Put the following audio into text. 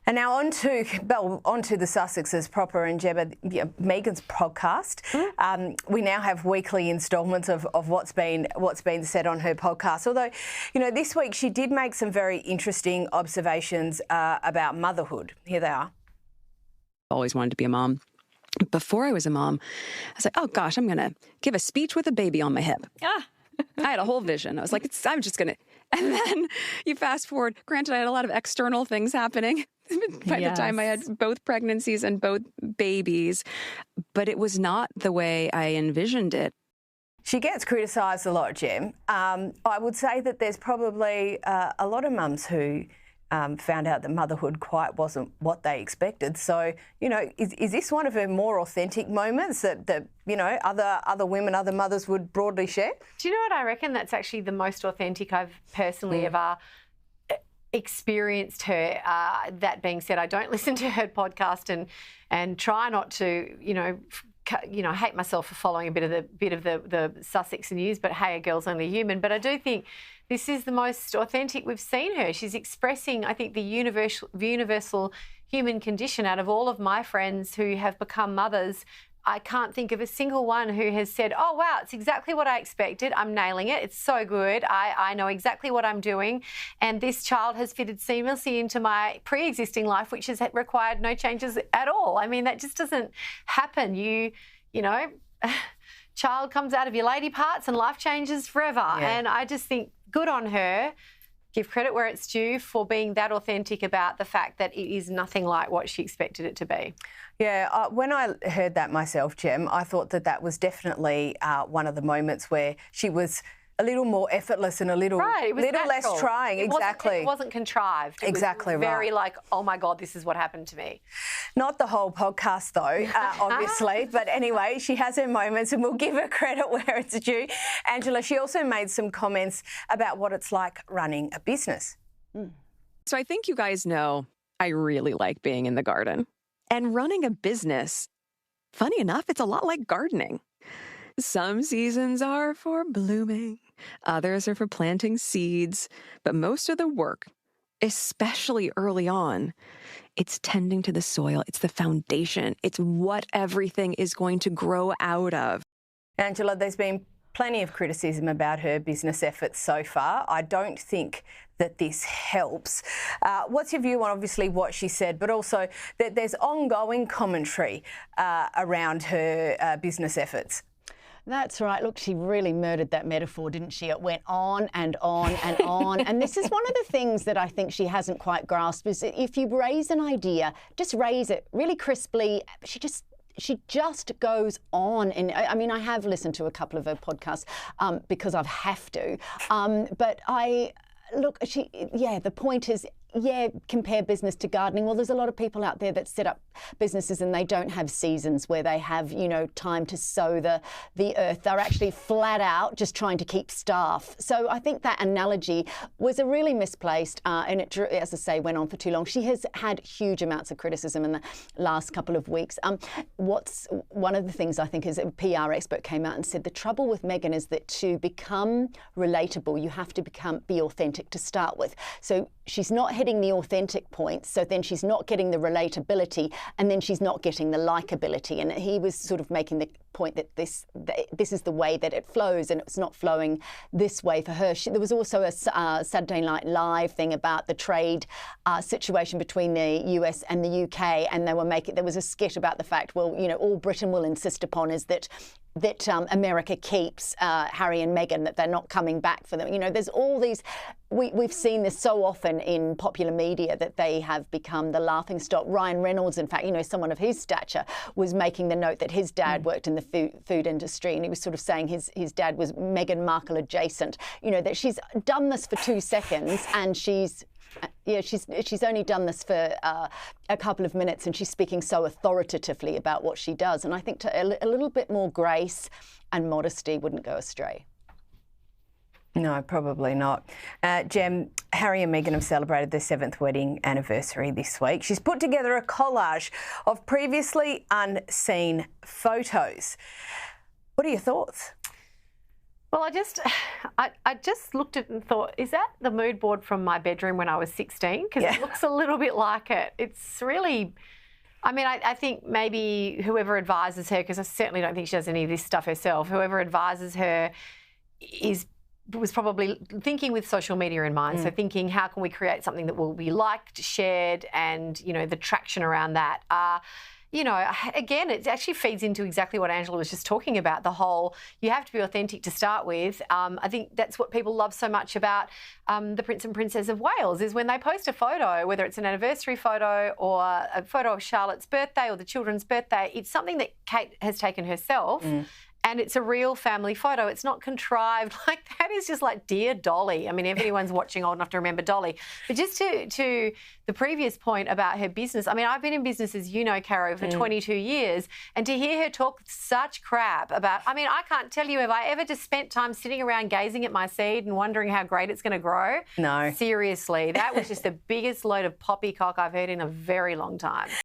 And now on to the Sussexes proper and Gemma, Megan's podcast. We now have weekly instalments of what's been said on her podcast. Although, this week she did make some very interesting observations about motherhood. Here they are. Always wanted to be a mom. Before I was a mom, I was like, oh gosh, I'm going to give a speech with a baby on my hip. I had a whole vision. I was like, I'm just going to... And then you fast forward. Granted, I had a lot of external things happening by the time I had both pregnancies and both babies, but it was not the way I envisioned it. She gets criticised a lot, Gem. I would say that there's probably a lot of mums who found out that motherhood quite wasn't what they expected. So, is this one of her more authentic moments that other women, other mothers would broadly share? Do you know what I reckon? That's actually the most authentic I've personally ever experienced her. That being said, I don't listen to her podcast and try not to, hate myself for following a bit of the Sussex news, but hey, a girl's only human. But I do think this is the most authentic we've seen her. She's expressing, I think, the universal human condition. Out of all of my friends who have become mothers, I can't think of a single one who has said, oh, wow, it's exactly what I expected. I'm nailing it. It's so good. I know exactly what I'm doing. And this child has fitted seamlessly into my pre-existing life, which has required no changes at all. I mean, that just doesn't happen. Child comes out of your lady parts and life changes forever. Yeah. And I just think good on her. Give credit where it's due for being that authentic about the fact that it is nothing like what she expected it to be. Yeah, when I heard that myself, Gem, I thought that was definitely one of the moments where she was a little more effortless and a little less trying. It wasn't contrived. It was very like, oh my God, this is what happened to me. Not the whole podcast though, obviously. But anyway, she has her moments and we'll give her credit where it's due. Angela, she also made some comments about what it's like running a business. So I think you guys know I really like being in the garden. And running a business, funny enough, it's a lot like gardening. Some seasons are for blooming, others are for planting seeds, but most of the work, especially early on, it's tending to the soil, it's the foundation, it's what everything is going to grow out of. Angela, there's been plenty of criticism about her business efforts so far. I don't think that this helps. What's your view on obviously what she said, but also that there's ongoing commentary around her business efforts? That's right. Look, she really murdered that metaphor, didn't she? It went on and on and on. And this is one of the things that I think she hasn't quite grasped is that if you raise an idea, just raise it really crisply. She just goes on. And I mean, I have listened to a couple of her podcasts because I have to. But the point is, compare business to gardening. Well, there's a lot of people out there that set up businesses and they don't have seasons where they have, time to sow the earth. They're actually flat out just trying to keep staff. So I think that analogy was a really misplaced and it, as I say, went on for too long. She has had huge amounts of criticism in the last couple of weeks. What's one of the things I think is a PR expert came out and said the trouble with Meghan is that to become relatable, you have to be authentic to start with. So she's not hitting the authentic points, so then she's not getting the relatability, and then she's not getting the likability. And he was sort of making the point that this is the way that it flows, and it's not flowing this way for her. There was also a Saturday Night Live thing about the trade situation between the US and the UK, and there was a skit about the fact, well, all Britain will insist upon is that America keeps Harry and Meghan, that they're not coming back for them. There's all these, we've seen this so often in popular media that they have become the laughingstock. Ryan Reynolds, in fact, someone of his stature, was making the note that his dad worked in the food industry, and he was sort of saying his dad was Meghan Markle adjacent. That she's done this for 2 seconds and she's only done this for a couple of minutes, and she's speaking so authoritatively about what she does. And I think a little bit more grace and modesty wouldn't go astray. No, probably not. Gem, Harry and Meghan have celebrated their 7th wedding anniversary this week. She's put together a collage of previously unseen photos. What are your thoughts? Well, I just looked at it and thought, is that the mood board from my bedroom when I was 16? Because it looks a little bit like it. It's really, I mean, I think maybe whoever advises her, because I certainly don't think she does any of this stuff herself, whoever advises her was probably thinking with social media in mind. So thinking, how can we create something that will be liked, shared, and, you know, the traction around that. You know, again, it actually feeds into exactly what Angela was just talking about, the whole, you have to be authentic to start with. I think that's what people love so much about the Prince and Princess of Wales, is when they post a photo, whether it's an anniversary photo or a photo of Charlotte's birthday or the children's birthday, it's something that Kate has taken herself. And it's a real family photo. It's not contrived. Like, that is just like, dear Dolly. I mean, everyone's watching old enough to remember Dolly. But just to the previous point about her business, I mean, I've been in business, as you know, Caro, for 22 years, and to hear her talk such crap about, I mean, I can't tell you if I ever just spent time sitting around gazing at my seed and wondering how great it's going to grow. No. Seriously, that was just the biggest load of poppycock I've heard in a very long time.